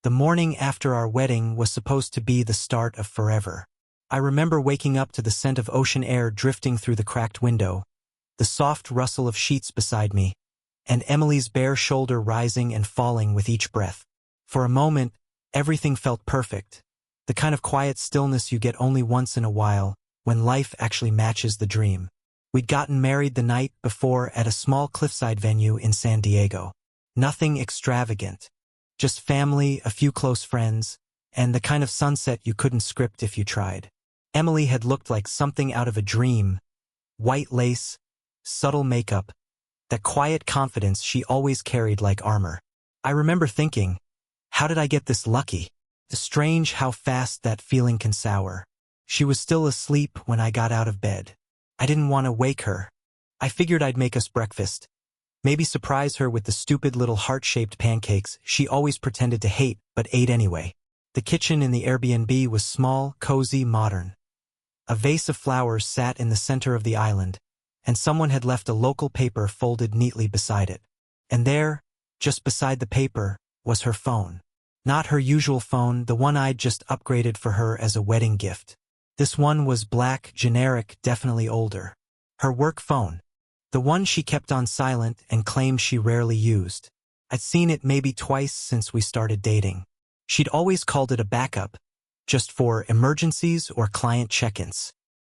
The morning after our wedding was supposed to be the start of forever. I remember waking up to the scent of ocean air drifting through the cracked window, the soft rustle of sheets beside me, and Emily's bare shoulder rising and falling with each breath. For a moment, everything felt perfect, the kind of quiet stillness you get only once in a while, when life actually matches the dream. We'd gotten married the night before at a small cliffside venue in San Diego. Nothing extravagant. Just family, a few close friends, and the kind of sunset you couldn't script if you tried. Emily had looked like something out of a dream. White lace, subtle makeup, that quiet confidence she always carried like armor. I remember thinking, how did I get this lucky? It's strange how fast that feeling can sour. She was still asleep when I got out of bed. I didn't want to wake her. I figured I'd make us breakfast. Maybe surprise her with the stupid little heart-shaped pancakes she always pretended to hate but ate anyway. The kitchen in the Airbnb was small, cozy, modern. A vase of flowers sat in the center of the island, and someone had left a local paper folded neatly beside it. And there, just beside the paper, was her phone. Not her usual phone, the one I'd just upgraded for her as a wedding gift. This one was black, generic, definitely older. Her work phone. The one she kept on silent and claimed she rarely used. I'd seen it maybe twice since we started dating. She'd always called it a backup, just for emergencies or client check-ins.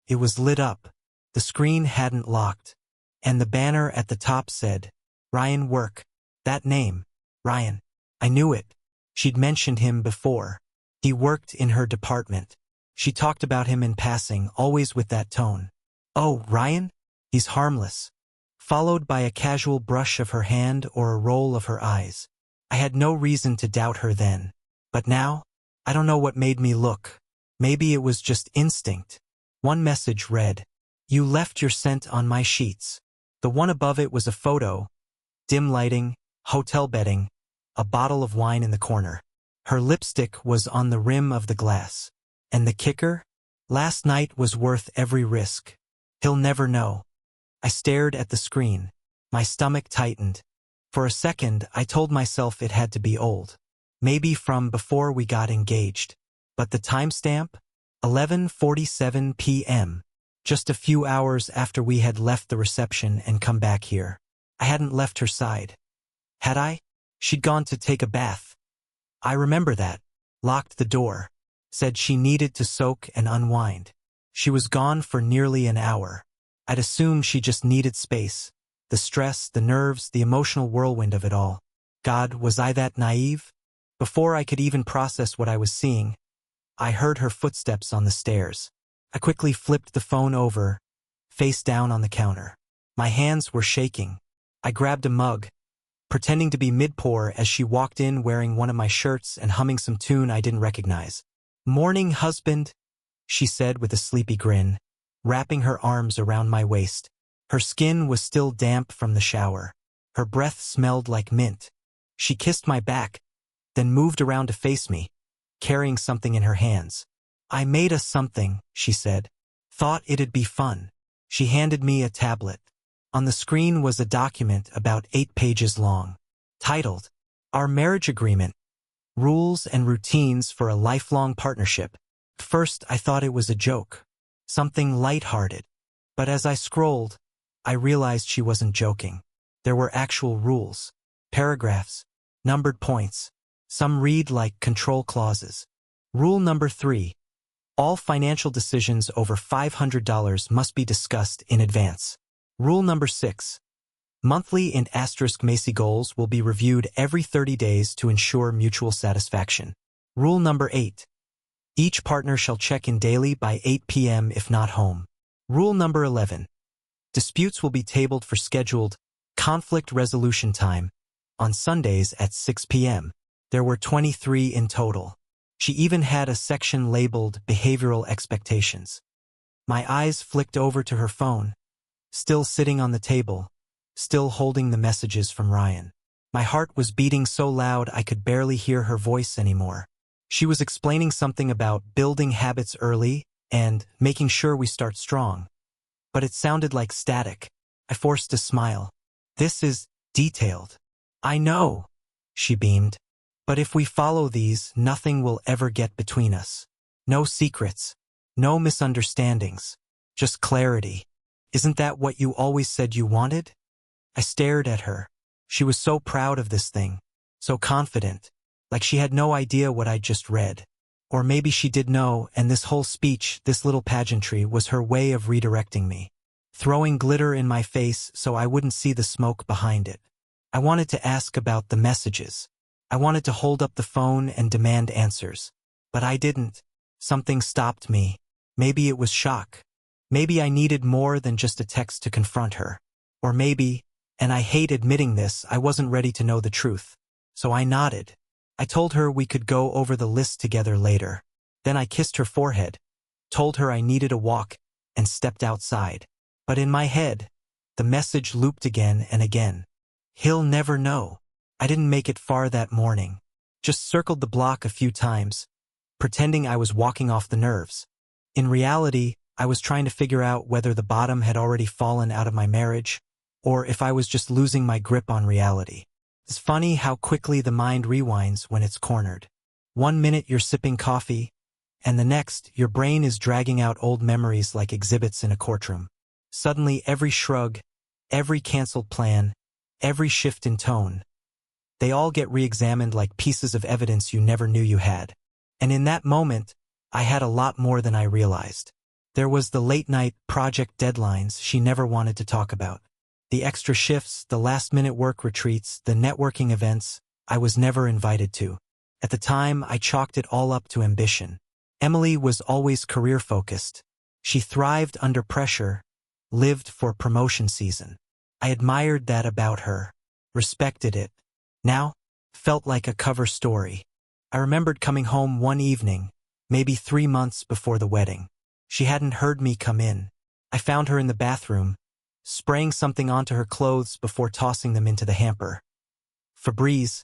It was lit up. The screen hadn't locked. And the banner at the top said, Ryan Work. That name, Ryan. I knew it. She'd mentioned him before. He worked in her department. She talked about him in passing, always with that tone. Oh, Ryan? He's harmless. Followed by a casual brush of her hand or a roll of her eyes. I had no reason to doubt her then. But now, I don't know what made me look. Maybe it was just instinct. One message read, You left your scent on my sheets. The one above it was a photo. Dim lighting, hotel bedding, a bottle of wine in the corner. Her lipstick was on the rim of the glass. And the kicker? Last night was worth every risk. He'll never know. I stared at the screen. My stomach tightened. For a second, I told myself it had to be old. Maybe from before we got engaged. But the timestamp? 11:47 p.m. Just a few hours after we had left the reception and come back here. I hadn't left her side. Had I? She'd gone to take a bath. I remember that. Locked the door. Said she needed to soak and unwind. She was gone for nearly an hour. I'd assumed she just needed space. The stress, the nerves, the emotional whirlwind of it all. God, was I that naive? Before I could even process what I was seeing, I heard her footsteps on the stairs. I quickly flipped the phone over, face down on the counter. My hands were shaking. I grabbed a mug, pretending to be mid-pour as she walked in wearing one of my shirts and humming some tune I didn't recognize. Morning, husband, she said with a sleepy grin, wrapping her arms around my waist. Her skin was still damp from the shower. Her breath smelled like mint. She kissed my back, then moved around to face me, carrying something in her hands. I made us something, she said. Thought it'd be fun. She handed me a tablet. On the screen was a document about 8 pages long, titled, Our Marriage Agreement, Rules and Routines for a Lifelong Partnership. First, I thought it was a joke, something lighthearted. But as I scrolled, I realized she wasn't joking. There were actual rules, paragraphs, numbered points. Some read like control clauses. Rule number 3. All financial decisions over $500 must be discussed in advance. Rule number 6. Monthly and asterisk Macy goals will be reviewed every 30 days to ensure mutual satisfaction. Rule number 8. Each partner shall check in daily by 8 p.m. if not home. Rule number 11. Disputes will be tabled for scheduled conflict resolution time on Sundays at 6 p.m. There were 23 in total. She even had a section labeled Behavioral Expectations. My eyes flicked over to her phone, still sitting on the table, still holding the messages from Ryan. My heart was beating so loud I could barely hear her voice anymore. She was explaining something about building habits early and making sure we start strong. But it sounded like static. I forced a smile. This is detailed. I know, she beamed. But if we follow these, nothing will ever get between us. No secrets. No misunderstandings. Just clarity. Isn't that what you always said you wanted? I stared at her. She was so proud of this thing. So confident. Like she had no idea what I'd just read. Or maybe she did know, and this whole speech, this little pageantry, was her way of redirecting me. Throwing glitter in my face so I wouldn't see the smoke behind it. I wanted to ask about the messages. I wanted to hold up the phone and demand answers. But I didn't. Something stopped me. Maybe it was shock. Maybe I needed more than just a text to confront her. Or maybe, and I hate admitting this, I wasn't ready to know the truth. So I nodded. I told her we could go over the list together later. Then I kissed her forehead, told her I needed a walk, and stepped outside. But in my head, the message looped again and again. He'll never know. I didn't make it far that morning. Just circled the block a few times, pretending I was walking off the nerves. In reality, I was trying to figure out whether the bottom had already fallen out of my marriage, or if I was just losing my grip on reality. It's funny how quickly the mind rewinds when it's cornered. 1 minute you're sipping coffee, and the next, your brain is dragging out old memories like exhibits in a courtroom. Suddenly every shrug, every canceled plan, every shift in tone, they all get re-examined like pieces of evidence you never knew you had. And in that moment, I had a lot more than I realized. There was the late-night project deadlines she never wanted to talk about. The extra shifts, the last-minute work retreats, the networking events I was never invited to. At the time, I chalked it all up to ambition. Emily was always career-focused. She thrived under pressure, lived for promotion season. I admired that about her, respected it. Now, felt like a cover story. I remembered coming home one evening, maybe 3 months before the wedding. She hadn't heard me come in. I found her in the bathroom, spraying something onto her clothes before tossing them into the hamper. Febreze,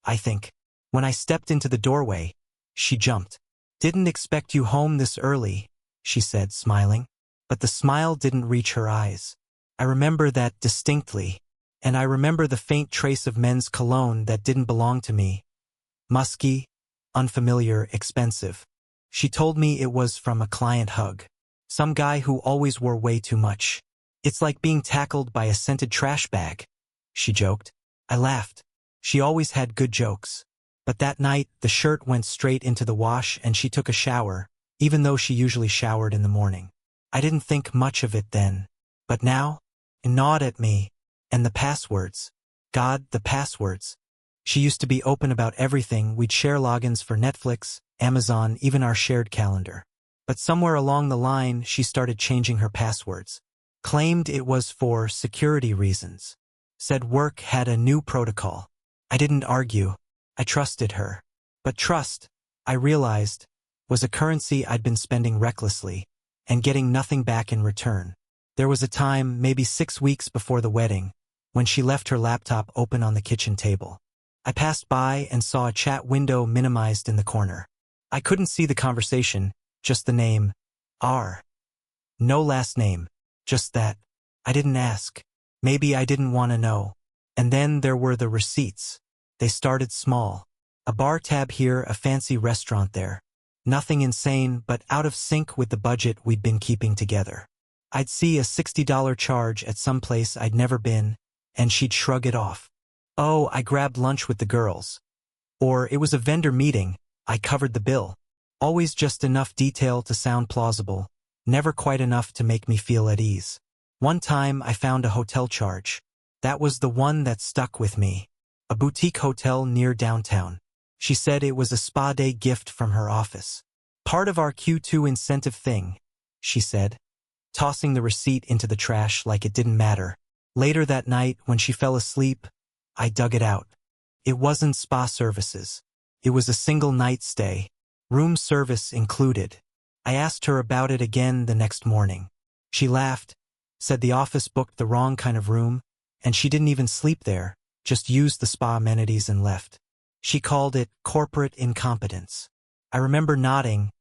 I think. When I stepped into the doorway, she jumped. Didn't expect you home this early, she said, smiling. But the smile didn't reach her eyes. I remember that distinctly, and I remember the faint trace of men's cologne that didn't belong to me. Musky, unfamiliar, expensive. She told me it was from a client hug. Some guy who always wore way too much. It's like being tackled by a scented trash bag, she joked. I laughed. She always had good jokes. But that night, the shirt went straight into the wash and she took a shower, even though she usually showered in the morning. I didn't think much of it then. But now, it gnawed at me. And the passwords. God, the passwords. She used to be open about everything. We'd share logins for Netflix, Amazon, even our shared calendar. But somewhere along the line, she started changing her passwords. Claimed it was for security reasons. Said work had a new protocol. I didn't argue. I trusted her. But trust, I realized, was a currency I'd been spending recklessly, and getting nothing back in return. There was a time, maybe 6 weeks before the wedding, when she left her laptop open on the kitchen table. I passed by and saw a chat window minimized in the corner. I couldn't see the conversation, just the name, R. No last name. Just that. I didn't ask. Maybe I didn't want to know. And then there were the receipts. They started small. A bar tab here, a fancy restaurant there. Nothing insane, but out of sync with the budget we'd been keeping together. I'd see a $60 charge at some place I'd never been, and she'd shrug it off. Oh, I grabbed lunch with the girls. Or it was a vendor meeting, I covered the bill. Always just enough detail to sound plausible. Never quite enough to make me feel at ease. One time I found a hotel charge. That was the one that stuck with me. A boutique hotel near downtown. She said it was a spa day gift from her office. Part of our Q2 incentive thing, she said, tossing the receipt into the trash like it didn't matter. Later that night, when she fell asleep, I dug it out. It wasn't spa services. It was a single night stay, room service included. I asked her about it again the next morning. She laughed, said the office booked the wrong kind of room, and she didn't even sleep there, just used the spa amenities and left. She called it corporate incompetence. I remember nodding,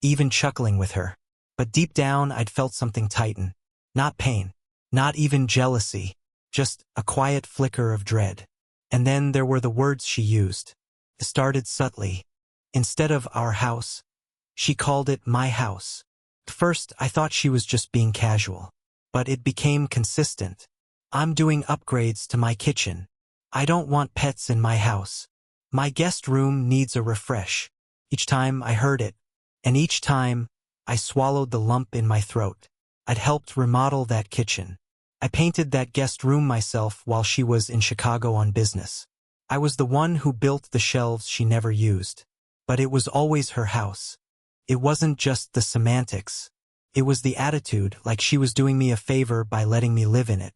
even chuckling with her. But deep down I'd felt something tighten. Not pain, not even jealousy, just a quiet flicker of dread. And then there were the words she used. It started subtly. Instead of our house, she called it my house. At first, I thought she was just being casual. But it became consistent. I'm doing upgrades to my kitchen. I don't want pets in my house. My guest room needs a refresh. Each time I heard it, and each time I swallowed the lump in my throat. I'd helped remodel that kitchen. I painted that guest room myself while she was in Chicago on business. I was the one who built the shelves she never used. But it was always her house. It wasn't just the semantics. It was the attitude, like she was doing me a favor by letting me live in it.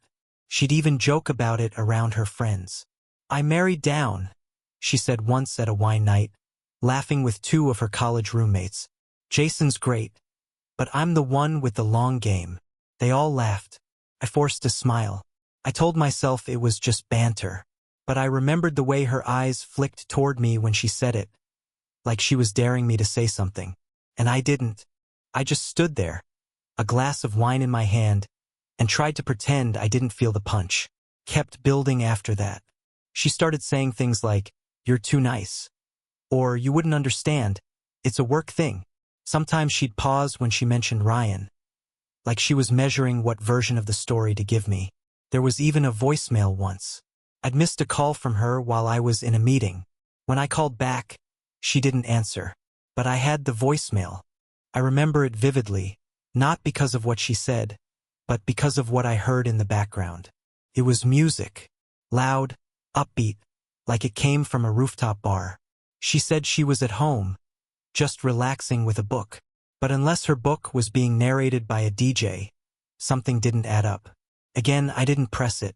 She'd even joke about it around her friends. I married down, she said once at a wine night, laughing with two of her college roommates. Jason's great, but I'm the one with the long game. They all laughed. I forced a smile. I told myself it was just banter. But I remembered the way her eyes flicked toward me when she said it, like she was daring me to say something. And I didn't. I just stood there, a glass of wine in my hand, and tried to pretend I didn't feel the punch. Kept building after that. She started saying things like, "You're too nice." Or, "You wouldn't understand. It's a work thing." Sometimes she'd pause when she mentioned Ryan, like she was measuring what version of the story to give me. There was even a voicemail once. I'd missed a call from her while I was in a meeting. When I called back, she didn't answer. But I had the voicemail. I remember it vividly, not because of what she said, but because of what I heard in the background. It was music. Loud, upbeat, like it came from a rooftop bar. She said she was at home, just relaxing with a book. But unless her book was being narrated by a DJ, something didn't add up. Again, I didn't press it.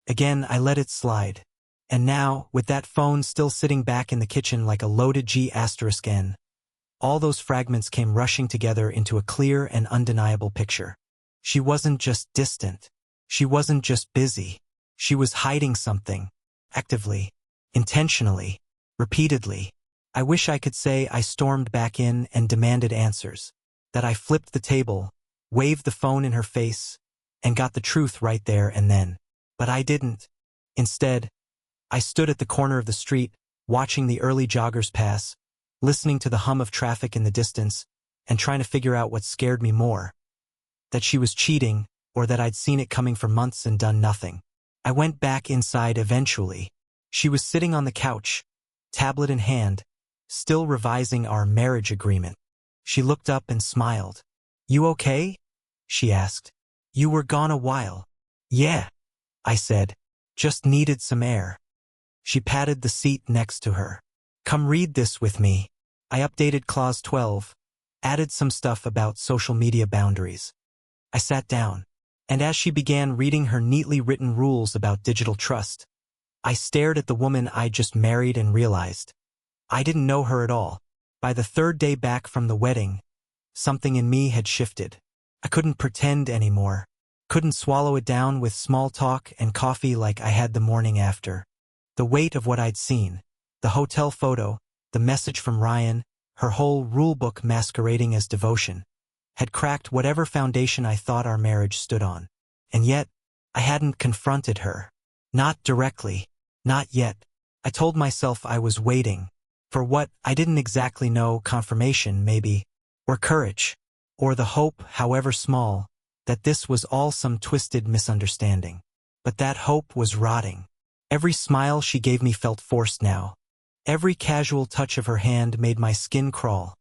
Again, I let it slide. And now, with that phone still sitting back in the kitchen like a loaded G***N, all those fragments came rushing together into a clear and undeniable picture. She wasn't just distant. She wasn't just busy. She was hiding something. Actively. Intentionally. Repeatedly. I wish I could say I stormed back in and demanded answers. That I flipped the table, waved the phone in her face, and got the truth right there and then. But I didn't. Instead, I stood at the corner of the street, watching the early joggers pass, listening to the hum of traffic in the distance, and trying to figure out what scared me more. That she was cheating, or that I'd seen it coming for months and done nothing. I went back inside eventually. She was sitting on the couch, tablet in hand, still revising our marriage agreement. She looked up and smiled. "You okay?" she asked. "You were gone a while." "Yeah," I said. "Just needed some air." She patted the seat next to her. "Come read this with me." I updated Clause 12, added some stuff about social media boundaries. I sat down, and as she began reading her neatly written rules about digital trust, I stared at the woman I just married and realized I didn't know her at all. By the third day back from the wedding, something in me had shifted. I couldn't pretend anymore. Couldn't swallow it down with small talk and coffee like I had the morning after. The weight of what I'd seen, the hotel photo, the message from Ryan, her whole rulebook masquerading as devotion, had cracked whatever foundation I thought our marriage stood on. And yet, I hadn't confronted her. Not directly. Not yet. I told myself I was waiting. For what, I didn't exactly know, confirmation maybe, or courage, or the hope, however small, that this was all some twisted misunderstanding. But that hope was rotting. Every smile she gave me felt forced now. Every casual touch of her hand made my skin crawl.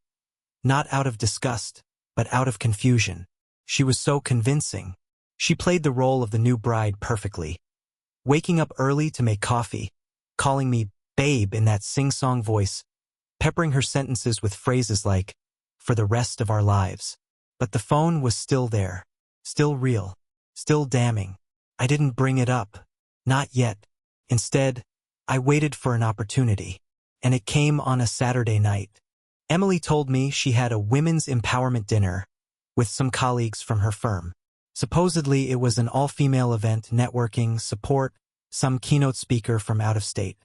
Not out of disgust, but out of confusion. She was so convincing. She played the role of the new bride perfectly. Waking up early to make coffee, calling me babe in that sing-song voice, peppering her sentences with phrases like, "for the rest of our lives." But the phone was still there, still real, still damning. I didn't bring it up. Not yet. Instead, I waited for an opportunity. And it came on a Saturday night. Emily told me she had a women's empowerment dinner with some colleagues from her firm. Supposedly, it was an all-female event, networking, support, some keynote speaker from out of state.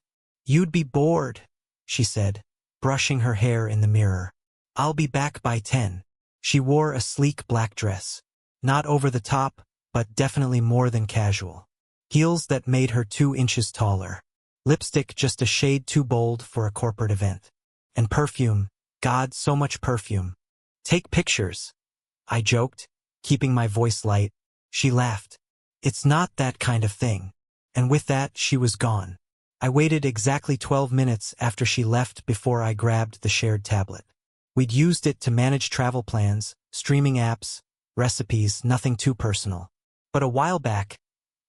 "You'd be bored," she said, brushing her hair in the mirror. "I'll be back by 10. She wore a sleek black dress. Not over the top, but definitely more than casual. Heels that made her 2 inches taller. Lipstick just a shade too bold for a corporate event. And perfume. God, so much perfume. Take pictures, I joked, keeping my voice light. She laughed. It's not that kind of thing. And with that, she was gone. I waited exactly 12 minutes after she left before I grabbed the shared tablet. We'd used it to manage travel plans, streaming apps, recipes, nothing too personal. But a while back,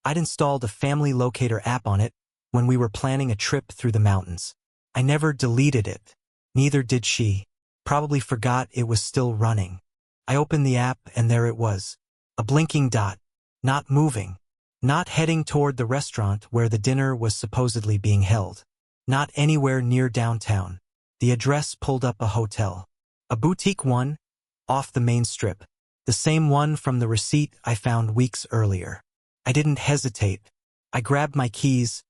I'd installed a family locator app on it when we were planning a trip through the mountains. I never deleted it. Neither did she. Probably forgot it was still running. I opened the app and there it was. A blinking dot. Not moving. Not heading toward the restaurant where the dinner was supposedly being held. Not anywhere near downtown. The address pulled up a hotel. A boutique one, off the main strip. The same one from the receipt I found weeks earlier. I didn't hesitate. I grabbed my keys,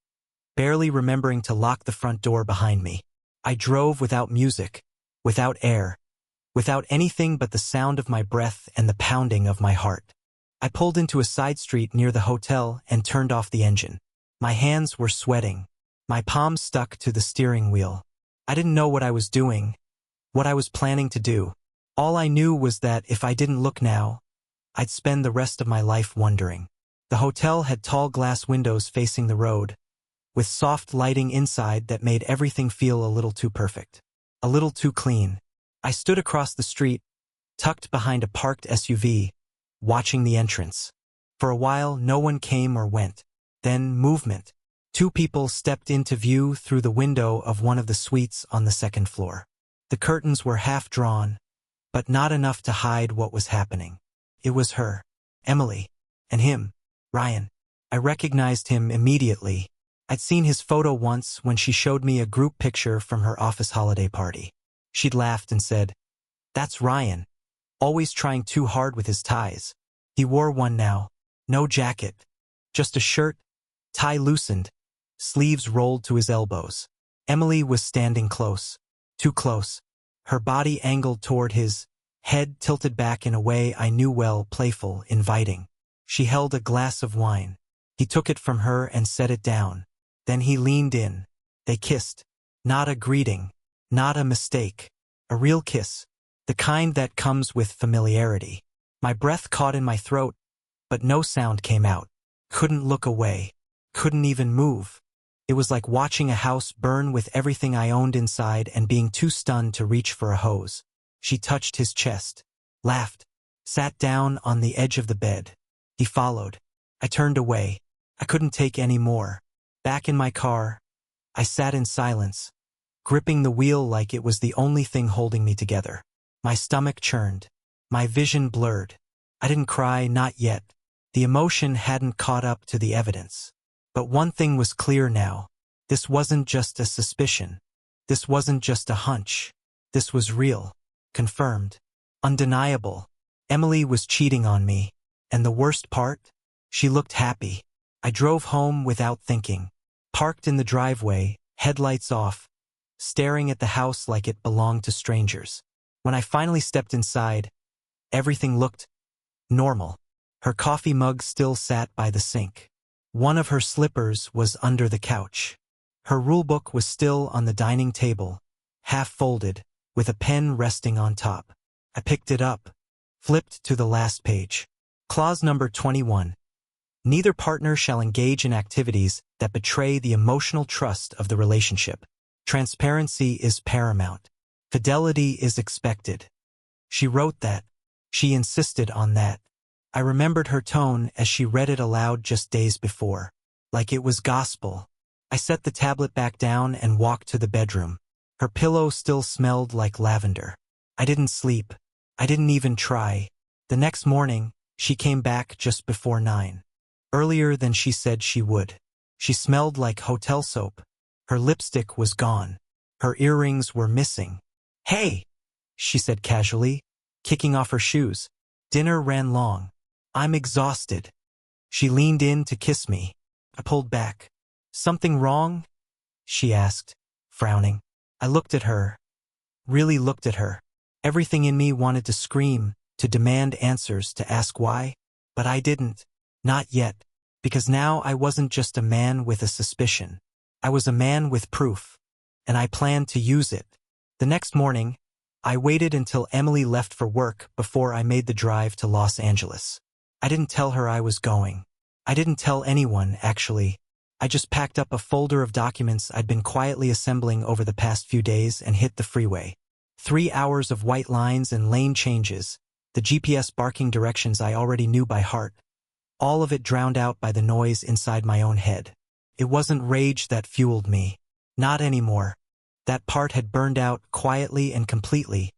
barely remembering to lock the front door behind me. I drove without music, without air, without anything but the sound of my breath and the pounding of my heart. I pulled into a side street near the hotel and turned off the engine. My hands were sweating. My palms stuck to the steering wheel. I didn't know what I was doing, what I was planning to do. All I knew was that if I didn't look now, I'd spend the rest of my life wondering. The hotel had tall glass windows facing the road, with soft lighting inside that made everything feel a little too perfect. A little too clean. I stood across the street, tucked behind a parked SUV, watching the entrance. For a while, no one came or went. Then, movement. 2 people stepped into view through the window of one of the suites on the second floor. The curtains were half drawn, but not enough to hide what was happening. It was her, Emily, and him, Ryan. I recognized him immediately. I'd seen his photo once when she showed me a group picture from her office holiday party. She'd laughed and said, "That's Ryan. Always trying too hard with his ties." He wore one now. No jacket. Just a shirt, tie loosened, sleeves rolled to his elbows. Emily was standing close. Too close. Her body angled toward his, head tilted back in a way I knew well, playful, inviting. She held a glass of wine. He took it from her and set it down. Then he leaned in. They kissed. Not a greeting. Not a mistake. A real kiss. The kind that comes with familiarity. My breath caught in my throat, but no sound came out. Couldn't look away. Couldn't even move. It was like watching a house burn with everything I owned inside and being too stunned to reach for a hose. She touched his chest, laughed, sat down on the edge of the bed. He followed. I turned away. I couldn't take any more. Back in my car, I sat in silence, gripping the wheel like it was the only thing holding me together. My stomach churned. My vision blurred. I didn't cry, not yet. The emotion hadn't caught up to the evidence. But one thing was clear now. This wasn't just a suspicion. This wasn't just a hunch. This was real. Confirmed. Undeniable. Emily was cheating on me. And the worst part? She looked happy. I drove home without thinking. Parked in the driveway, headlights off, staring at the house like it belonged to strangers. When I finally stepped inside, everything looked normal. Her coffee mug still sat by the sink. One of her slippers was under the couch. Her rulebook was still on the dining table, half folded, with a pen resting on top. I picked it up, flipped to the last page. Clause number 21. Neither partner shall engage in activities that betray the emotional trust of the relationship. Transparency is paramount. Fidelity is expected. She wrote that. She insisted on that. I remembered her tone as she read it aloud just days before, like it was gospel. I set the tablet back down and walked to the bedroom. Her pillow still smelled like lavender. I didn't sleep. I didn't even try. The next morning, she came back just before 9. Earlier than she said she would. She smelled like hotel soap. Her lipstick was gone. Her earrings were missing. "Hey," she said casually, kicking off her shoes. "Dinner ran long. I'm exhausted." She leaned in to kiss me. I pulled back. "Something wrong?" she asked, frowning. I looked at her. Really looked at her. Everything in me wanted to scream, to demand answers, to ask why. But I didn't. Not yet. Because now I wasn't just a man with a suspicion. I was a man with proof, and I planned to use it. The next morning, I waited until Emily left for work before I made the drive to Los Angeles. I didn't tell her I was going. I didn't tell anyone, actually. I just packed up a folder of documents I'd been quietly assembling over the past few days and hit the freeway. 3 hours of white lines and lane changes, the GPS barking directions I already knew by heart, all of it drowned out by the noise inside my own head. It wasn't rage that fueled me. Not anymore. That part had burned out quietly and completely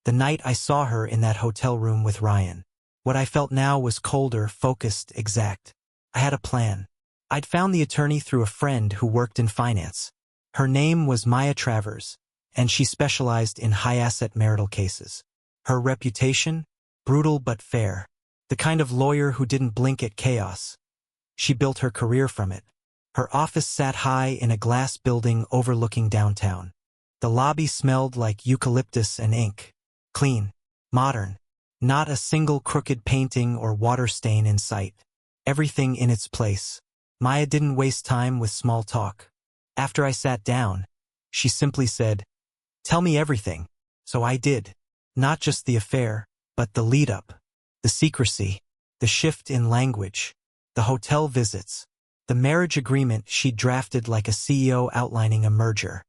the night I saw her in that hotel room with Ryan. What I felt now was colder, focused, exact. I had a plan. I'd found the attorney through a friend who worked in finance. Her name was Maya Travers, and she specialized in high-asset marital cases. Her reputation? Brutal but fair. The kind of lawyer who didn't blink at chaos. She built her career from it. Her office sat high in a glass building overlooking downtown. The lobby smelled like eucalyptus and ink. Clean. Modern. Not a single crooked painting or water stain in sight. Everything in its place. Maya didn't waste time with small talk. After I sat down, she simply said, "Tell me everything." So I did. Not just the affair, but the lead-up. The secrecy. The shift in language. The hotel visits. The marriage agreement she'd drafted like a CEO outlining a merger.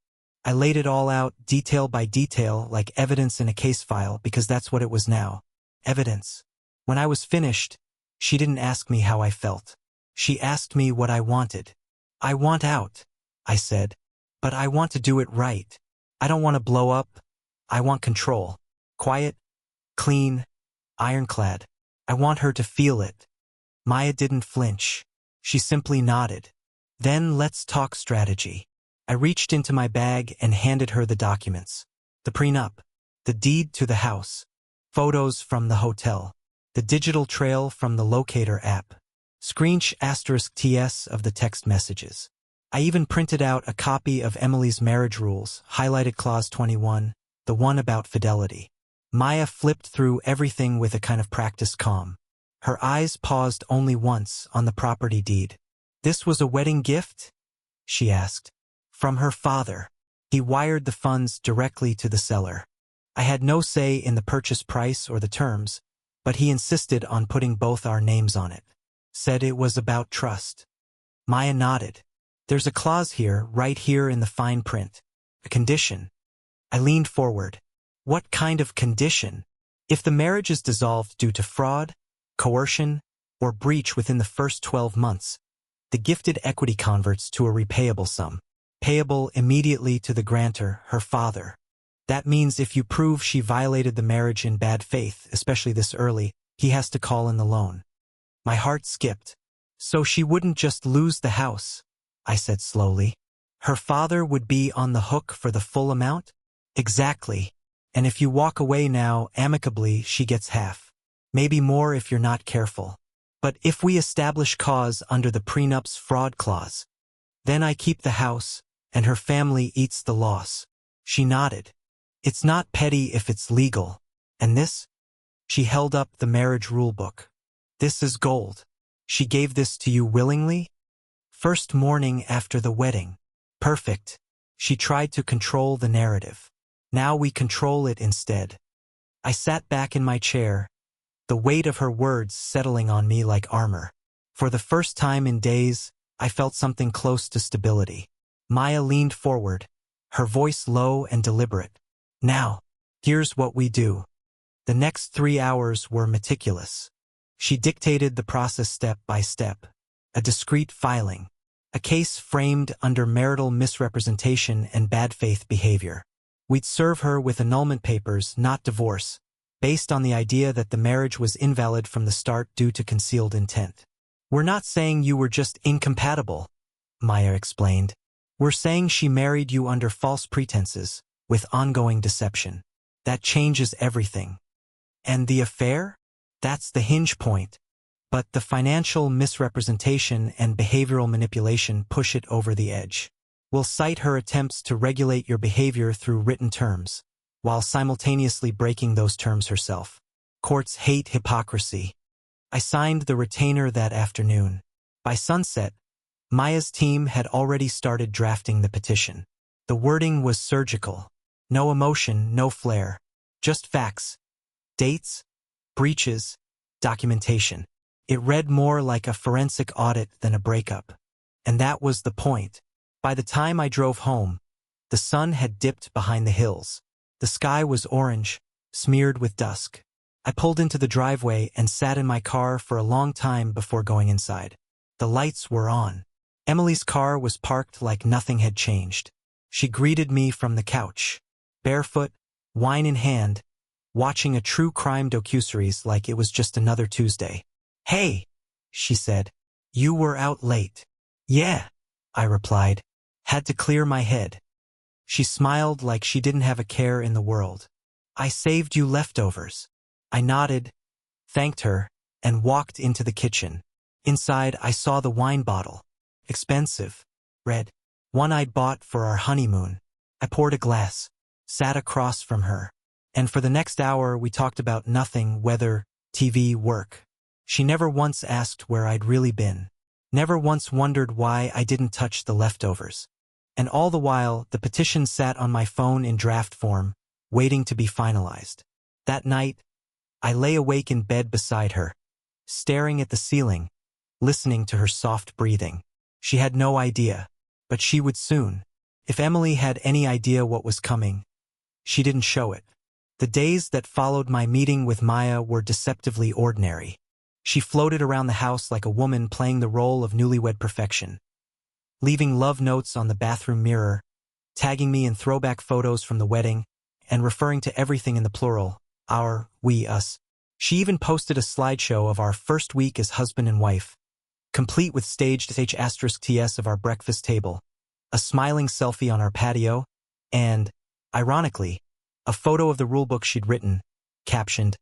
I laid it all out, detail by detail, like evidence in a case file, because that's what it was now. Evidence. When I was finished, she didn't ask me how I felt. She asked me what I wanted. "I want out," I said. "But I want to do it right. I don't want to blow up. I want control. Quiet, clean, ironclad. I want her to feel it." Maya didn't flinch. She simply nodded. "Then let's talk strategy." I reached into my bag and handed her the documents. The prenup, the deed to the house, photos from the hotel, the digital trail from the locator app, **TS of the text messages. I even printed out a copy of Emily's marriage rules, highlighted clause 21, the one about fidelity. Maya flipped through everything with a kind of practiced calm. Her eyes paused only once on the property deed. "This was a wedding gift?" she asked. "From her father. He wired the funds directly to the seller. I had no say in the purchase price or the terms, but he insisted on putting both our names on it. Said it was about trust." Maya nodded. "There's a clause here, right here in the fine print. A condition." I leaned forward. "What kind of condition?" "If the marriage is dissolved due to fraud, coercion, or breach within the first 12 months, the gifted equity converts to a repayable sum, payable immediately to the grantor, her father. That means if you prove she violated the marriage in bad faith, especially this early, he has to call in the loan." My heart skipped. "So she wouldn't just lose the house," I said slowly. "Her father would be on the hook for the full amount?" "Exactly. And if you walk away now, amicably, she gets half. Maybe more if you're not careful. But if we establish cause under the prenup's fraud clause, then I keep the house, and her family eats the loss." She nodded. "It's not petty if it's legal. And this?" She held up the marriage rulebook. "This is gold. She gave this to you willingly?" "First morning after the wedding." "Perfect." She tried to control the narrative. Now we control it instead. I sat back in my chair, the weight of her words settling on me like armor. For the first time in days, I felt something close to stability. Maya leaned forward, her voice low and deliberate. "Now, here's what we do." The next 3 hours were meticulous. She dictated the process step by step. A discreet filing. A case framed under marital misrepresentation and bad faith behavior. We'd serve her with annulment papers, not divorce, based on the idea that the marriage was invalid from the start due to concealed intent. "We're not saying you were just incompatible," Maya explained. "We're saying she married you under false pretenses, with ongoing deception. That changes everything." "And the affair?" "That's the hinge point. But the financial misrepresentation and behavioral manipulation push it over the edge. We'll cite her attempts to regulate your behavior through written terms, while simultaneously breaking those terms herself. Courts hate hypocrisy. I signed the retainer that afternoon. By sunset, Maya's team had already started drafting the petition. The wording was surgical. No emotion, no flair. Just facts. Dates, breaches, documentation. It read more like a forensic audit than a breakup. And that was the point. By the time I drove home, the sun had dipped behind the hills. The sky was orange, smeared with dusk. I pulled into the driveway and sat in my car for a long time before going inside. The lights were on. Emily's car was parked like nothing had changed. She greeted me from the couch, barefoot, wine in hand, watching a true crime docuseries like it was just another Tuesday. "Hey," she said. "You were out late." "Yeah," I replied. Had to clear my head. She smiled like she didn't have a care in the world. "I saved you leftovers." I nodded, thanked her, and walked into the kitchen. Inside, I saw the wine bottle. Expensive. Red. One I'd bought for our honeymoon. I poured a glass, sat across from her, and for the next hour we talked about nothing, weather, TV, work. She never once asked where I'd really been. Never once wondered why I didn't touch the leftovers. And all the while, the petition sat on my phone in draft form, waiting to be finalized. That night, I lay awake in bed beside her, staring at the ceiling, listening to her soft breathing. She had no idea, but she would soon. If Emily had any idea what was coming, she didn't show it. The days that followed my meeting with Maya were deceptively ordinary. She floated around the house like a woman playing the role of newlywed perfection, leaving love notes on the bathroom mirror, tagging me in throwback photos from the wedding, and referring to everything in the plural, our, we, us. She even posted a slideshow of our first week as husband and wife, complete with staged *TS of our breakfast table, a smiling selfie on our patio, and, ironically, a photo of the rulebook she'd written, captioned,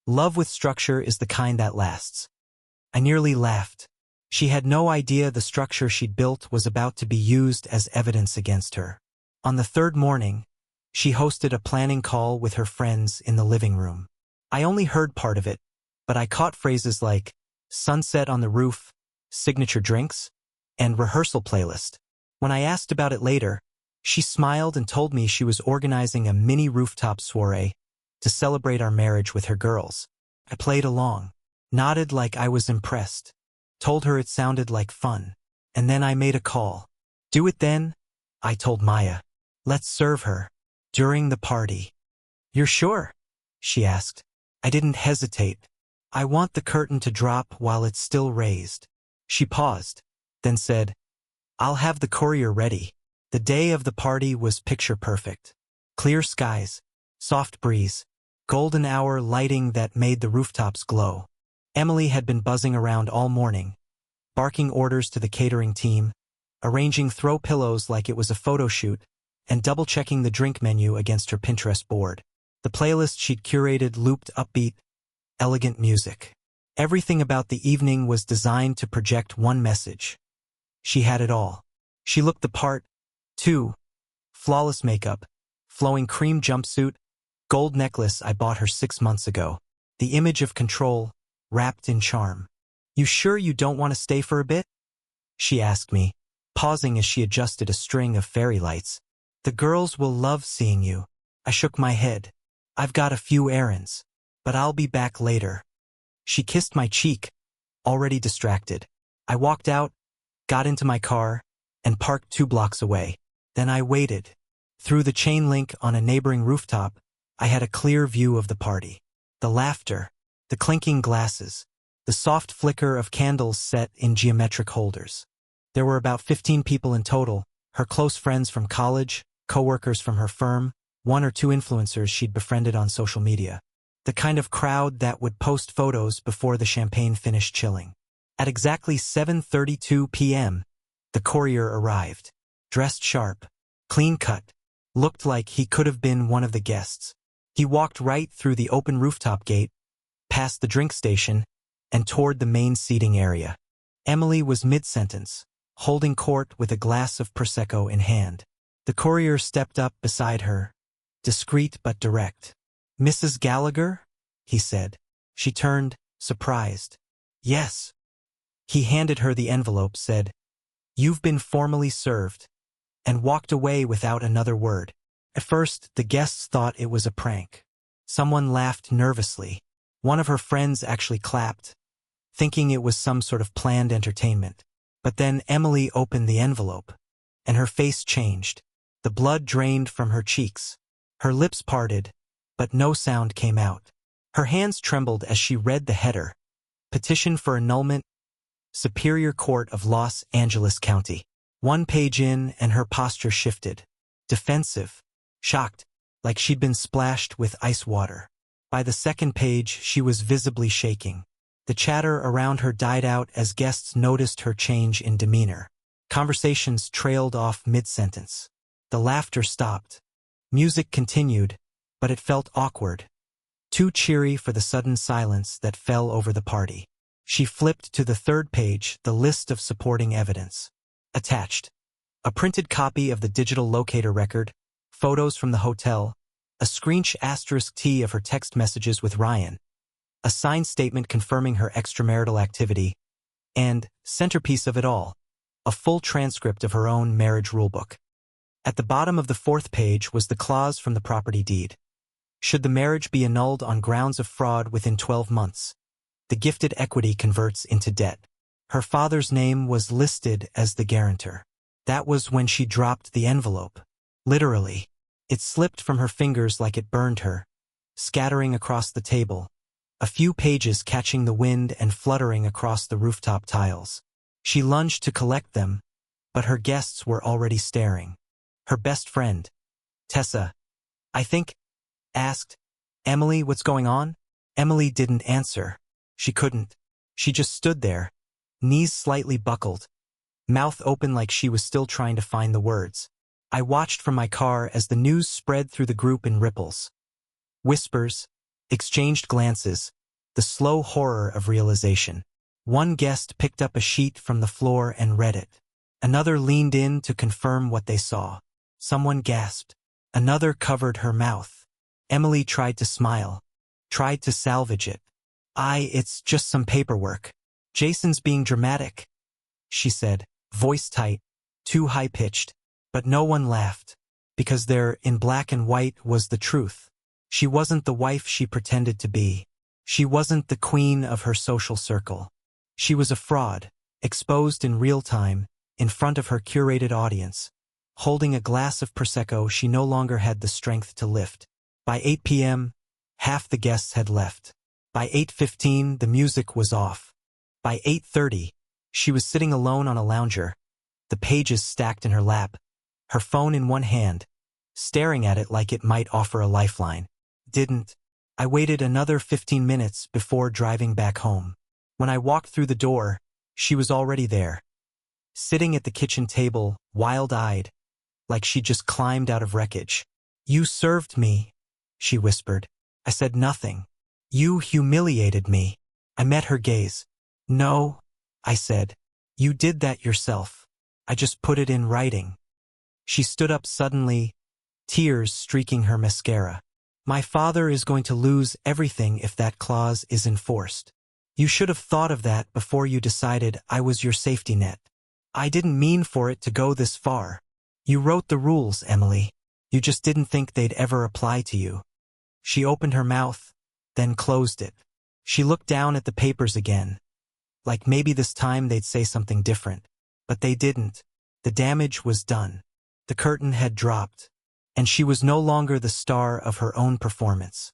"Love with structure is the kind that lasts." I nearly laughed. She had no idea the structure she'd built was about to be used as evidence against her. On the third morning, she hosted a planning call with her friends in the living room. I only heard part of it, but I caught phrases like sunset on the roof, signature drinks, and rehearsal playlist. When I asked about it later, she smiled and told me she was organizing a mini rooftop soiree to celebrate our marriage with her girls. I played along, nodded like I was impressed, told her it sounded like fun, and then I made a call. "Do it then," I told Maya. "Let's serve her during the party." "You're sure?" she asked. I didn't hesitate. "I want the curtain to drop while it's still raised." She paused, then said, "I'll have the courier ready." The day of the party was picture perfect. Clear skies, soft breeze, golden hour lighting that made the rooftops glow. Emily had been buzzing around all morning, barking orders to the catering team, arranging throw pillows like it was a photo shoot, and double-checking the drink menu against her Pinterest board. The playlist she'd curated looped upbeat, elegant music. Everything about the evening was designed to project one message. She had it all. She looked the part, too. Flawless makeup, flowing cream jumpsuit, gold necklace I bought her 6 months ago. The image of control, wrapped in charm. "You sure you don't want to stay for a bit?" she asked me, pausing as she adjusted a string of fairy lights. "The girls will love seeing you." I shook my head. "I've got a few errands, but I'll be back later." She kissed my cheek, already distracted. I walked out, got into my car, and parked 2 blocks away. Then I waited. Through the chain link on a neighboring rooftop, I had a clear view of the party. The laughter, the clinking glasses, the soft flicker of candles set in geometric holders. There were about 15 people in total, her close friends from college, coworkers from her firm, 1 or 2 influencers she'd befriended on social media. The kind of crowd that would post photos before the champagne finished chilling. At exactly 7:32 p.m., the courier arrived. Dressed sharp, clean-cut, looked like he could have been one of the guests. He walked right through the open rooftop gate, past the drink station, and toward the main seating area. Emily was mid-sentence, holding court with a glass of Prosecco in hand. The courier stepped up beside her, discreet but direct. "Mrs. Gallagher?" he said. She turned, surprised. "Yes." He handed her the envelope, said, "You've been formally served," and walked away without another word. At first, the guests thought it was a prank. Someone laughed nervously. One of her friends actually clapped, thinking it was some sort of planned entertainment. But then Emily opened the envelope, and her face changed. The blood drained from her cheeks. Her lips parted, but no sound came out. Her hands trembled as she read the header: "Petition for annulment, Superior Court of Los Angeles County." One page in, and her posture shifted. Defensive. Shocked, like she'd been splashed with ice water. By the second page, she was visibly shaking. The chatter around her died out as guests noticed her change in demeanor. Conversations trailed off mid-sentence. The laughter stopped. Music continued, but it felt awkward. Too cheery for the sudden silence that fell over the party. She flipped to the third page, the list of supporting evidence. Attached: a printed copy of the digital locator record, photos from the hotel, a **T of her text messages with Ryan, a signed statement confirming her extramarital activity, and, centerpiece of it all, a full transcript of her own marriage rulebook. At the bottom of the fourth page was the clause from the property deed. Should the marriage be annulled on grounds of fraud within 12 months, the gifted equity converts into debt. Her father's name was listed as the guarantor. That was when she dropped the envelope. Literally. It slipped from her fingers like it burned her, scattering across the table, a few pages catching the wind and fluttering across the rooftop tiles. She lunged to collect them, but her guests were already staring. Her best friend, Tessa, I think, asked, "Emily, what's going on?" Emily didn't answer. She couldn't. She just stood there, knees slightly buckled, mouth open like she was still trying to find the words. I watched from my car as the news spread through the group in ripples. Whispers, exchanged glances, the slow horror of realization. One guest picked up a sheet from the floor and read it. Another leaned in to confirm what they saw. Someone gasped. Another covered her mouth. Emily tried to smile, tried to salvage it. It's just some paperwork. Jason's being dramatic," she said, voice tight, too high-pitched. But no one laughed, because there, in black and white, was the truth. She wasn't the wife she pretended to be. She wasn't the queen of her social circle. She was a fraud, exposed in real time, in front of her curated audience. Holding a glass of Prosecco she no longer had the strength to lift. By 8 p.m., half the guests had left. By 8:15, the music was off. By 8:30, she was sitting alone on a lounger, the pages stacked in her lap, her phone in one hand, staring at it like it might offer a lifeline. I waited another 15 minutes before driving back home. When I walked through the door, she was already there, sitting at the kitchen table, wild-eyed, like she'd just climbed out of wreckage. "You served me," she whispered. I said nothing. "You humiliated me." I met her gaze. "No," I said. "You did that yourself. I just put it in writing." She stood up suddenly, tears streaking her mascara. "My father is going to lose everything if that clause is enforced. You should have thought of that before you decided I was your safety net. I didn't mean for it to go this far. You wrote the rules, Emily. You just didn't think they'd ever apply to you." She opened her mouth, then closed it. She looked down at the papers again, like maybe this time they'd say something different. But they didn't. The damage was done. The curtain had dropped, and she was no longer the star of her own performance.